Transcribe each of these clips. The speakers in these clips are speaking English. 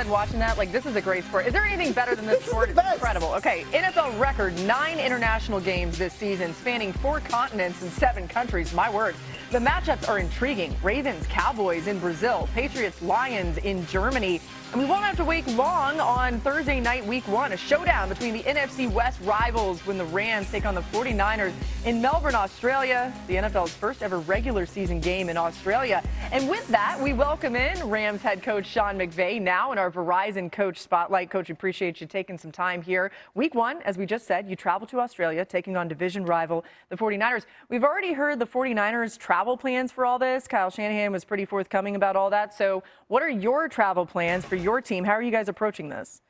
said watching that, like, this is a great sport. Is there anything better than this sport? It's incredible. Okay, NFL record, 9 international games this season, spanning 4 continents and 7 countries. My word. The matchups are intriguing. Ravens, Cowboys in Brazil, Patriots, Lions in Germany. And we won't have to wait long on Thursday night, week 1, a showdown between the NFC West rivals when the Rams take on the 49ers in Melbourne, Australia, the NFL's first ever regular season game in Australia. And with that, we welcome in Rams head coach Sean McVay now in our Verizon Coach Spotlight. Coach, we appreciate you taking some time here. Week 1, as we just said, you travel to Australia, taking on division rival, the 49ers. We've already heard the 49ers travel plans for all this. Kyle Shanahan was pretty forthcoming about all that. So what are your travel plans for your team? How are you guys approaching this?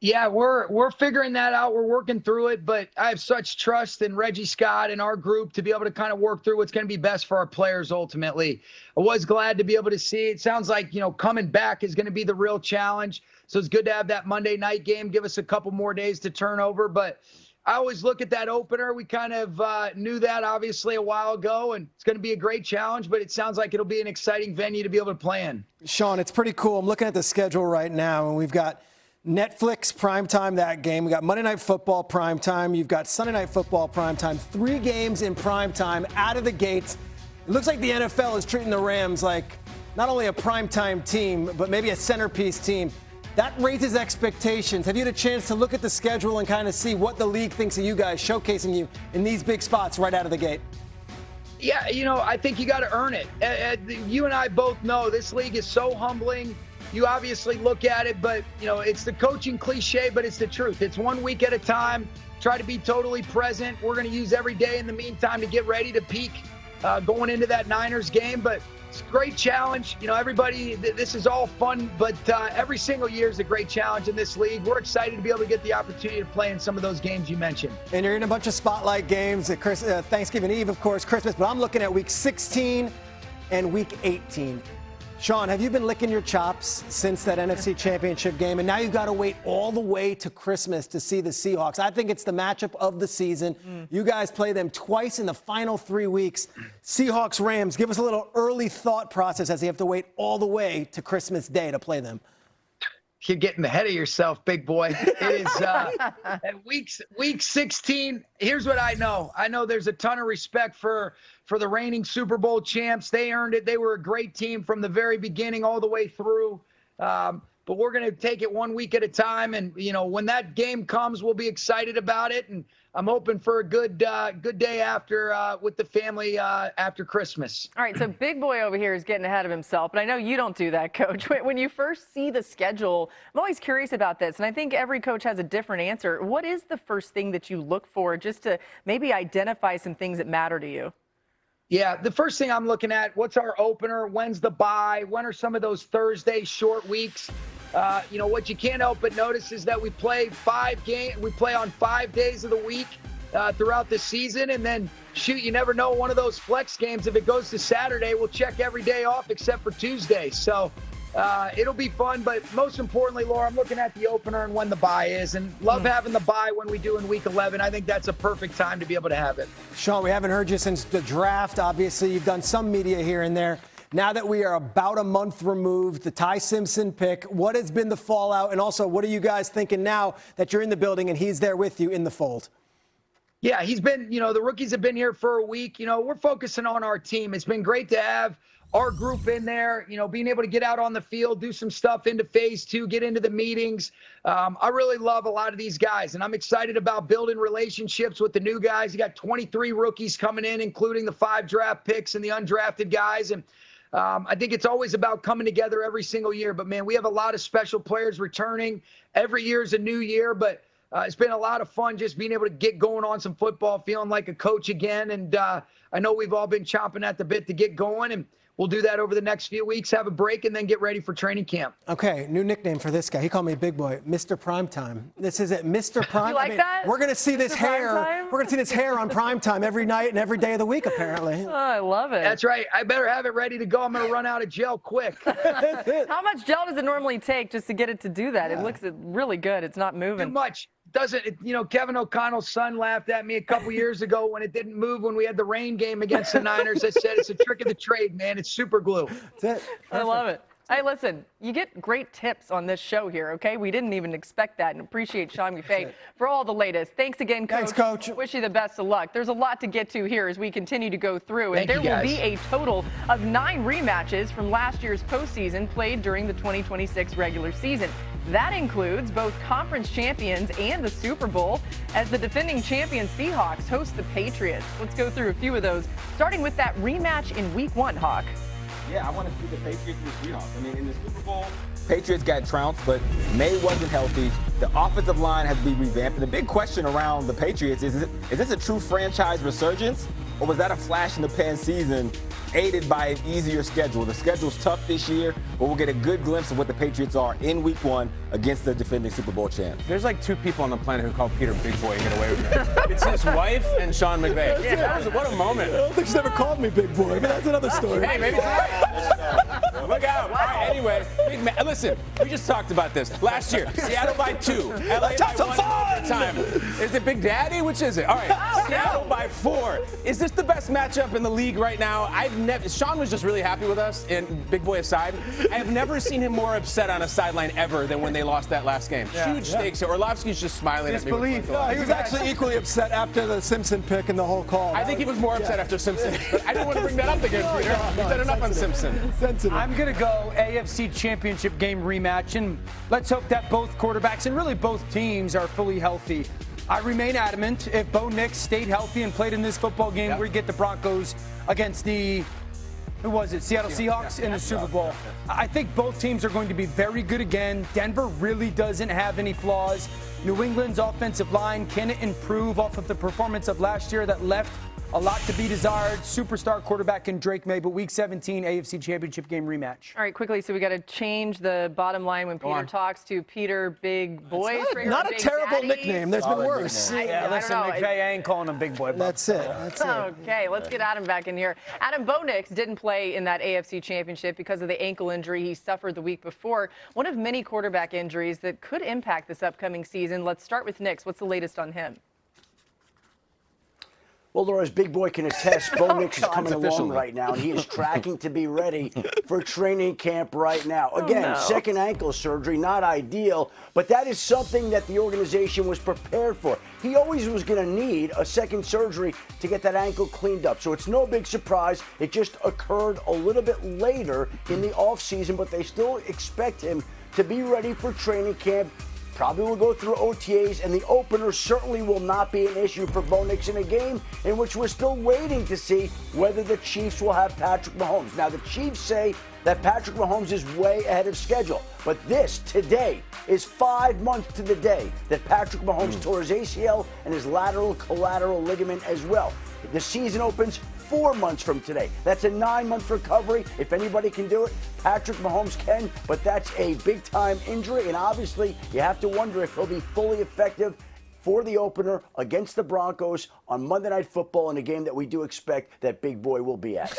Yeah, we're figuring that out. We're working through it, but I have such trust in Reggie Scott and our group to be able to kind of work through what's going to be best for our players ultimately. I was glad to be able to see. It sounds like, coming back is going to be the real challenge. So it's good to have that Monday night game, give us a couple more days to turn over. But I always look at that opener. We kind of knew that obviously a while ago, and it's going to be a great challenge, but it sounds like it'll be an exciting venue to be able to play in. Sean, it's pretty cool. I'm looking at the schedule right now, and we've got Netflix primetime that game. We got Monday Night Football primetime. You've got Sunday Night Football primetime. 3 games in primetime out of the gates. It looks like the NFL is treating the Rams like not only a primetime team, but maybe a centerpiece team. That raises expectations. Have you had a chance to look at the schedule and kind of see what the league thinks of you guys, showcasing you in these big spots right out of the gate? Yeah, I think you got to earn it. You and I both know this league is so humbling. You obviously look at it, but, it's the coaching cliche, but it's the truth. It's 1 week at a time. Try to be totally present. We're going to use every day in the meantime to get ready to peak going into that Niners game. But it's a great challenge. Everybody, this is all fun, but every single year is a great challenge in this league. We're excited to be able to get the opportunity to play in some of those games you mentioned. And you're in a bunch of spotlight games at Thanksgiving Eve, of course, Christmas, but I'm looking at week 16 and week 18. Sean, have you been licking your chops since that NFC Championship game? And now you've got to wait all the way to Christmas to see the Seahawks. I think it's the matchup of the season. You guys play them twice in the final 3 weeks. Seahawks, Rams, give us a little early thought process as you have to wait all the way to Christmas Day to play them. You're getting ahead of yourself, big boy. It is at week 16. Here's what I know. I know there's a ton of respect for the reigning Super Bowl champs. They earned it. They were a great team from the very beginning all the way through. But we're going to take it 1 week at a time. And, when that game comes, we'll be excited about it. And I'm hoping for a good day after with the family after Christmas. All right, so big boy over here is getting ahead of himself, but I know you don't do that, Coach. When you first see the schedule, I'm always curious about this, and I think every coach has a different answer. What is the first thing that you look for just to maybe identify some things that matter to you? Yeah, the first thing I'm looking at, what's our opener? When's the bye? When are some of those Thursday short weeks? What you can't help but notice is that we play 5 games. We play on 5 days of the week throughout the season. And then, shoot, you never know, one of those flex games, if it goes to Saturday, we'll check every day off except for Tuesday. So it'll be fun. But most importantly, Laura, I'm looking at the opener and when the bye is. And love having the bye when we do in week 11. I think that's a perfect time to be able to have it. Sean, we haven't heard you since the draft. Obviously, you've done some media here and there. Now that we are about a month removed, the Ty Simpson pick, what has been the fallout? And also, what are you guys thinking now that you're in the building and he's there with you in the fold? Yeah, he's been, the rookies have been here for a week. We're focusing on our team. It's been great to have our group in there, being able to get out on the field, do some stuff into phase 2, get into the meetings. I really love a lot of these guys, and I'm excited about building relationships with the new guys. You got 23 rookies coming in, including the 5 draft picks and the undrafted guys. And I think it's always about coming together every single year. But, man, we have a lot of special players returning. Every year is a new year, but it's been a lot of fun just being able to get going on some football, feeling like a coach again. And I know we've all been chomping at the bit to get going, and we'll do that over the next few weeks, have a break, and then get ready for training camp. Okay, new nickname for this guy. He called me Big Boy, Mr. Primetime. This is it, Mr. Prime. You like that? We're going to see this hair. Primetime? We're going to see this hair on Primetime every night and every day of the week, apparently. Oh, I love it. That's right. I better have it ready to go. I'm going to run out of gel quick. How much gel does it normally take just to get it to do that? Yeah. It looks really good. It's not moving. Too much. Kevin O'Connell's son laughed at me a couple years ago when it didn't move when we had the rain game against the Niners. I said, it's a trick of the trade, man. It's super glue. That's it. I love it. Hey, listen, you get great tips on this show here, okay? We didn't even expect that, and appreciate Sean McVay for all the latest. Thanks again, Coach. Thanks, Coach. Wish you the best of luck. There's a lot to get to here as we continue to go through, and there will be a total of 9 rematches from last year's postseason played during the 2026 regular season. That includes both conference champions and the Super Bowl, as the defending champion Seahawks host the Patriots. Let's go through a few of those, starting with that rematch in Week 1, Hawk. Yeah, I want to see the Patriots and the Seahawks. I mean, in the Super Bowl, Patriots got trounced, but May wasn't healthy. The offensive line has to be revamped. And the big question around the Patriots is this a true franchise resurgence, or was that a flash-in-the-pan season aided by an easier schedule? The schedule's tough this year, but we'll get a good glimpse of what the Patriots are in Week 1 against the defending Super Bowl champs. There's like 2 people on the planet who call Peter Big Boy and get away with it. It's his wife and Sean McVay. What a moment. I don't think she's ever called me Big Boy, but that's another story. Hey, maybe it's right. Look out. All right, anyway, listen, we just talked about this. Last year, Seattle by 2. LA by 1 overtime. Is it Big Daddy? Which is it? All right, Seattle by 4. Is this the best matchup in the league right now? Sean was just really happy with us, and Big Boy aside, I have never seen him more upset on a sideline ever than when they lost that last game. Huge stakes. Orlovsky's just smiling at me. Disbelief. He was actually equally upset after the Simpson pick and the whole call. I think he was more upset after Simpson. But I didn't want to bring that up again, Peter. We've done enough on Simpson. I'm going to go AFC Championship game rematch, and let's hope that both quarterbacks and really both teams are fully healthy. I remain adamant, if Bo Nix stayed healthy and played in this football game, we'd get the Broncos against the Seattle Seahawks in the Super Bowl. I think both teams are going to be very good again. Denver really doesn't have any flaws. New England's offensive line can improve off of the performance of last year that left a lot to be desired. Superstar quarterback in Drake May, but Week 17 AFC Championship game rematch. All right, quickly, so we got to change the bottom line when Peter talks to Peter Big Boy. Not a terrible nickname. There's been worse. Yeah, listen, McVay, I ain't calling him Big Boy. That's it. Okay, let's get Adam back in here. Adam, Bo Nix didn't play in that AFC Championship because of the ankle injury he suffered the week before. One of many quarterback injuries that could impact this upcoming season. Let's start with Nix. What's the latest on him? Well, Laura, as Big Boy can attest, Bo Nix is coming along right now, and he is tracking to be ready for training camp right now. Again, second ankle surgery, not ideal, but that is something that the organization was prepared for. He always was going to need a second surgery to get that ankle cleaned up, so it's no big surprise. It just occurred a little bit later in the offseason, but they still expect him to be ready for training camp. Probably will go through OTAs, and the opener certainly will not be an issue for Bo Nix in a game in which we're still waiting to see whether the Chiefs will have Patrick Mahomes. Now, the Chiefs say that Patrick Mahomes is way ahead of schedule, but this, today, is 5 months to the day that Patrick Mahomes tore his ACL and his lateral collateral ligament as well. The season opens 4 months from today. That's a 9-month recovery. If anybody can do it, Patrick Mahomes can, but that's a big-time injury, and obviously you have to wonder if he'll be fully effective for the opener against the Broncos on Monday Night Football in a game that we do expect that Big Boy will be at.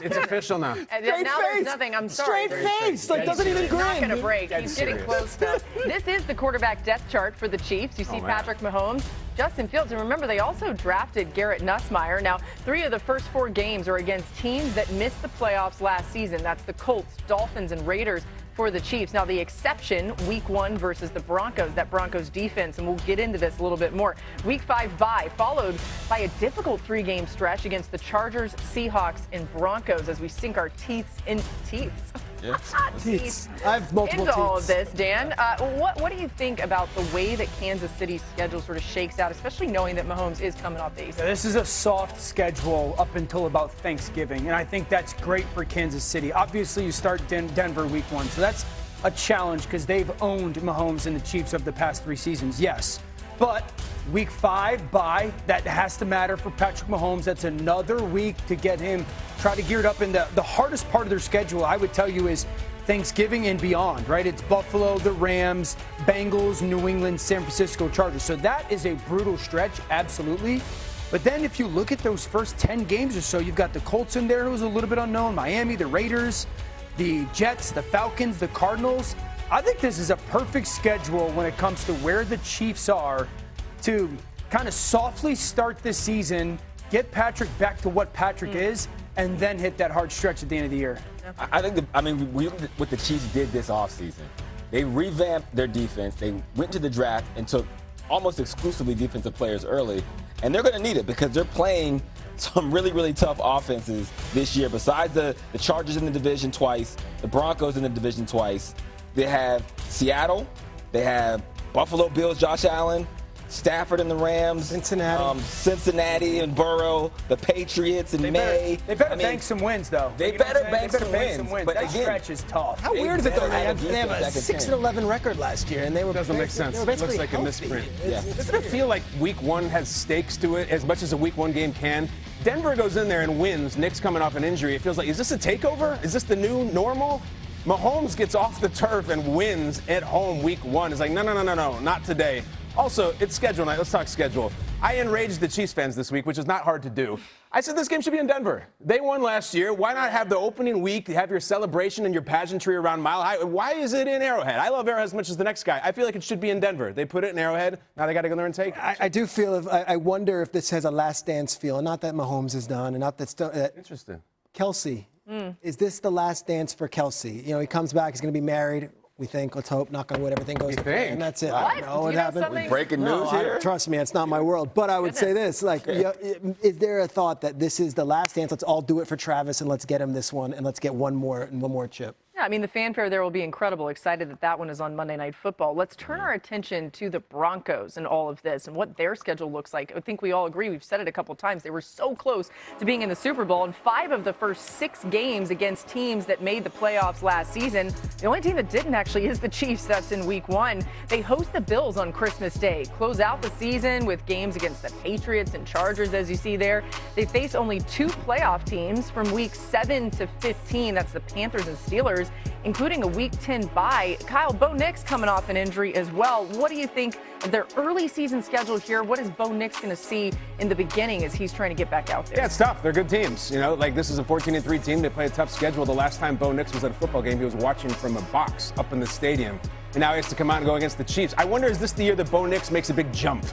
It's official now. Now there's nothing. I'm sorry. Straight face. Like, doesn't even grin. Not going to break. He's getting close now. This is the quarterback depth chart for the Chiefs. You see Patrick Mahomes, Justin Fields, and remember, they also drafted Garrett Nussmeier. Now, 3 of the first 4 games are against teams that missed the playoffs last season. That's the Colts, Dolphins, and Raiders for the Chiefs. Now, the exception, Week 1 versus the Broncos, that Broncos defense, and we'll get into this a little bit more. Week 5 bye, followed by a difficult 3-game stretch against the Chargers, Seahawks, and Broncos as we sink our teeth into Teats. I have multiple into all teats. of this, Dan. What do you think about the way that Kansas City's schedule sort of shakes out, especially knowing that Mahomes is coming off the ACL? This is a soft schedule up until about Thanksgiving, and I think that's great for Kansas City. Obviously, you start Denver Week 1, so that's a challenge because they've owned Mahomes and the Chiefs of the past 3 seasons, yes. But Week 5 bye, that has to matter for Patrick Mahomes. That's another week to get him try to gear it up. And the hardest part of their schedule, I would tell you, is Thanksgiving and beyond, right? It's Buffalo, the Rams, Bengals, New England, San Francisco Chargers. So that is a brutal stretch, absolutely. But then if you look at those first 10 games or so, you've got the Colts in there, who's a little bit unknown, Miami, the Raiders, the Jets, the Falcons, the Cardinals. I think this is a perfect schedule when it comes to where the Chiefs are to kind of softly start this season, get Patrick back to what Patrick is, and then hit that hard stretch at the end of the year. I think, what the Chiefs did this offseason. They revamped their defense. They went to the draft and took almost exclusively defensive players early. And they're going to need it because they're playing some really, really tough offenses this year. Besides the Chargers in the division twice, the Broncos in the division twice, they have Seattle, they have Buffalo Bills, Josh Allen, Stafford and the Rams, Cincinnati and Burrow, the Patriots and May. They better bank some wins, though. They better bank some wins. But that again, stretch is tough. How weird is it though? They have a 6-11 record last year, and they were. Doesn't make sense. It looks like a misprint. Yeah. Doesn't it feel like Week 1 has stakes to it as much as a Week 1 game can? Denver goes in there and wins. Nick's coming off an injury. It feels like, is this a takeover? Is this the new normal? Mahomes gets off the turf and wins at home Week 1. It's like, no, not today. Also, it's schedule night. Let's talk schedule. I enraged the Chiefs fans this week, which is not hard to do. I said this game should be in Denver. They won last year. Why not have the opening week, have your celebration and your pageantry around Mile High? Why is it in Arrowhead? I love Arrowhead as much as the next guy. I feel like it should be in Denver. They put it in Arrowhead. Now they got to go there and take it. I do feel, I wonder if this has a last dance feel. Not that Mahomes is done, and not that Interesting. Kelsey. Is this the last dance for Kelsey? You know, he comes back, he's going to be married. We think, let's hope, knock on wood, everything goes to plan, and that's it. What? I don't know what happened. Breaking news here? Trust me, it's not my world. But I would say this, is there a thought that this is the last dance? Let's all do it for Travis, and let's get him this one, and let's get one more chip. Yeah, I mean, the fanfare there will be incredible. Excited that one is on Monday Night Football. Let's turn our attention to the Broncos and all of this and what their schedule looks like. I think we all agree. We've said it a couple times. They were so close to being in the Super Bowl. And 5 of the first 6 games against teams that made the playoffs last season. The only team that didn't actually is the Chiefs. That's in Week 1. They host the Bills on Christmas Day. Close out the season with games against the Patriots and Chargers, as you see there. They face only 2 playoff teams from Week 7 to 15. That's the Panthers and Steelers, including a Week 10 bye. Kyle, Bo Nix coming off an injury as well. What do you think of their early season schedule here? What is Bo Nix going to see in the beginning as he's trying to get back out there? Yeah, it's tough. They're good teams. You know, like this is a 14-3 team. They play a tough schedule. The last time Bo Nix was at a football game, he was watching from a box up in the stadium. And now he has to come out and go against the Chiefs. I wonder, is this the year that Bo Nix makes a big jump?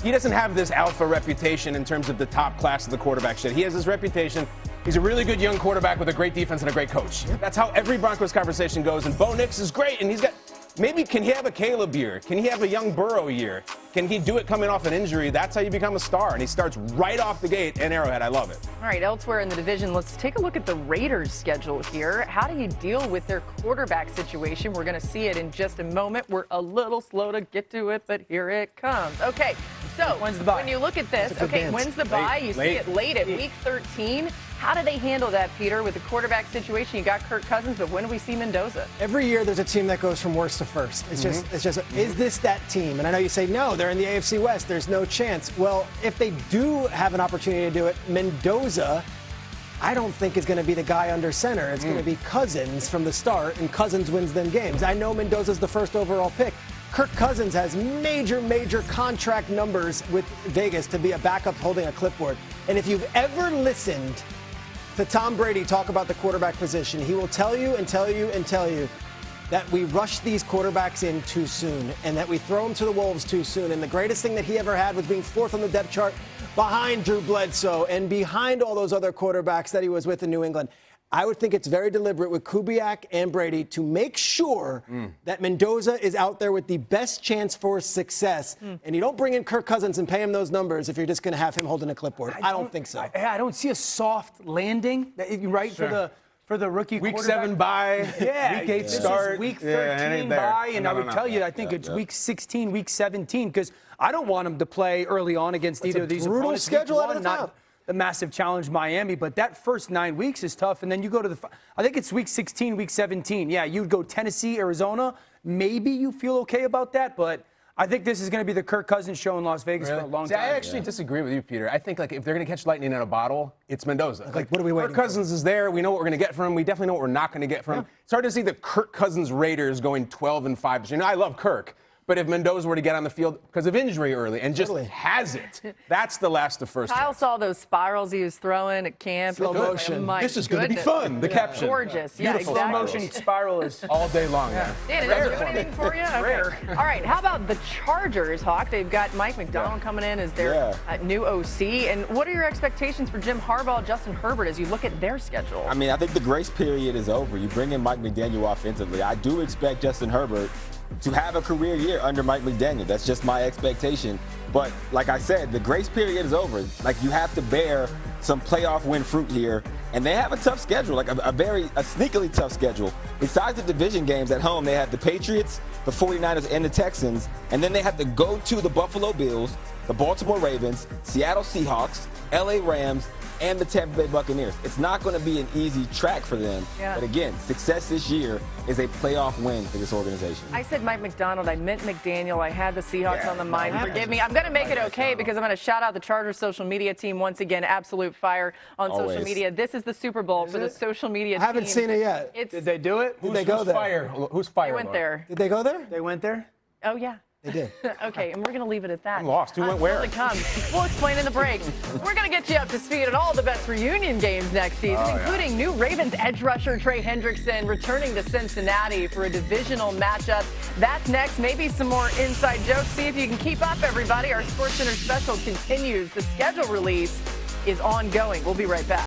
He doesn't have this alpha reputation in terms of the top class of the quarterback shit. He has this reputation. He's a really good young quarterback with a great defense and a great coach. That's how every Broncos conversation goes. And Bo Nix is great. And he's got, maybe can he have a Caleb year? Can he have a young Burrow year? Can he do it coming off an injury? That's how you become a star. And he starts right off the gate in Arrowhead. I love it. All right, elsewhere in the division, let's take a look at the Raiders' schedule here. How do you deal with their quarterback situation? We're going to see it in just a moment. We're a little slow to get to it, but here it comes. Okay, so when you look at this, when's the bye? You see it late at Week 13. How do they handle that, Peter, with the quarterback situation? You got Kirk Cousins, but when do we see Mendoza? Every year there's a team that goes from worst to first. It's just, is this that team? And I know you say, no, they're in the AFC West. There's no chance. Well, if they do have an opportunity to do it, Mendoza, I don't think is going to be the guy under center. It's going to be Cousins from the start, and Cousins wins them games. I know Mendoza's the first overall pick. Kirk Cousins has major contract numbers with Vegas to be a backup holding a clipboard. And if you've ever listened to Tom Brady talk about the quarterback position, he will tell you that we rush these quarterbacks in too soon and that we throw them to the wolves too soon. And the greatest thing that he ever had was being 4th on the depth chart behind Drew Bledsoe and behind all those other quarterbacks that he was with in New England. I would think it's very deliberate with Kubiak and Brady to make sure that Mendoza is out there with the best chance for success. And you don't bring in Kirk Cousins and pay him those numbers if you're just going to have him holding a clipboard. I don't think so. I don't see a soft landing, right, for the rookie Week quarterback. 7 bye, yeah, Week 8 this start. Is Week 13 bye, and I would tell you, I think it's Week 16, Week 17, because I don't want him to play early on against either of these brutal opponents. schedule out of the top. Not the massive challenge Miami, but that first 9 weeks is tough, and then you go to I think it's Week 16, Week 17. Yeah, you'd go Tennessee, Arizona. Maybe you feel okay about that, but I think this is going to be the Kirk Cousins show in Las Vegas for a long time. I actually disagree with you, Peter. I think if they're going to catch lightning in a bottle, it's Mendoza. Like what are we waiting for? Kirk Cousins is there. We know what we're going to get from him. We definitely know what we're not going to get from him. It's hard to see the Kirk Cousins Raiders going 12-5. You know, I love Kirk. But if Mendoza were to get on the field because of injury early and just has it, that's the last of first. Kyle saw those spirals he was throwing at camp. Slow motion. This is going to be fun. The caption. Gorgeous. Yeah, Beautiful. exactly. Slow motion spiral is All day long. Yeah. Dan, does that do anything for you? Okay. rare. All right, how about the Chargers, Hawk? They've got Mike McDonald coming in as their new OC. And what are your expectations for Jim Harbaugh, Justin Herbert, as you look at their schedule? I mean, I think the grace period is over. You bring in Mike McDaniel offensively. I do expect Justin Herbert to have a career year under Mike McDaniel. That's just my expectation. But like I said, the grace period is over. Like, you have to bear some playoff win fruit here. And they have a tough schedule, like a sneakily tough schedule. Besides the division games at home, they have the Patriots, the 49ers, and the Texans. And then they have to go to the Buffalo Bills, the Baltimore Ravens, Seattle Seahawks, LA Rams, and the Tampa Bay Buccaneers. It's not going to be an easy track for them. Yeah. But again, success this year is a playoff win for this organization. I said Mike McDonald. I meant McDaniel. I had the Seahawks on the mind. Forgive me. I'm going to make it okay because I'm going to shout out the Chargers social media team once again. Absolute fire on social media. This is the Super Bowl for the social media team. I haven't seen it yet. Did they do it? Did they go there? Who's fire? They went there. Did they go there? They went there? Oh, yeah. They did. Okay, and we're going to leave it at that. I'm lost. Who went where? Still to come. We'll explain in the break. We're going to get you up to speed on all the best reunion games next season, including new Ravens edge rusher Trey Hendrickson returning to Cincinnati for a divisional matchup. That's next. Maybe some more inside jokes. See if you can keep up, everybody. Our SportsCenter special continues. The schedule release is ongoing. We'll be right back.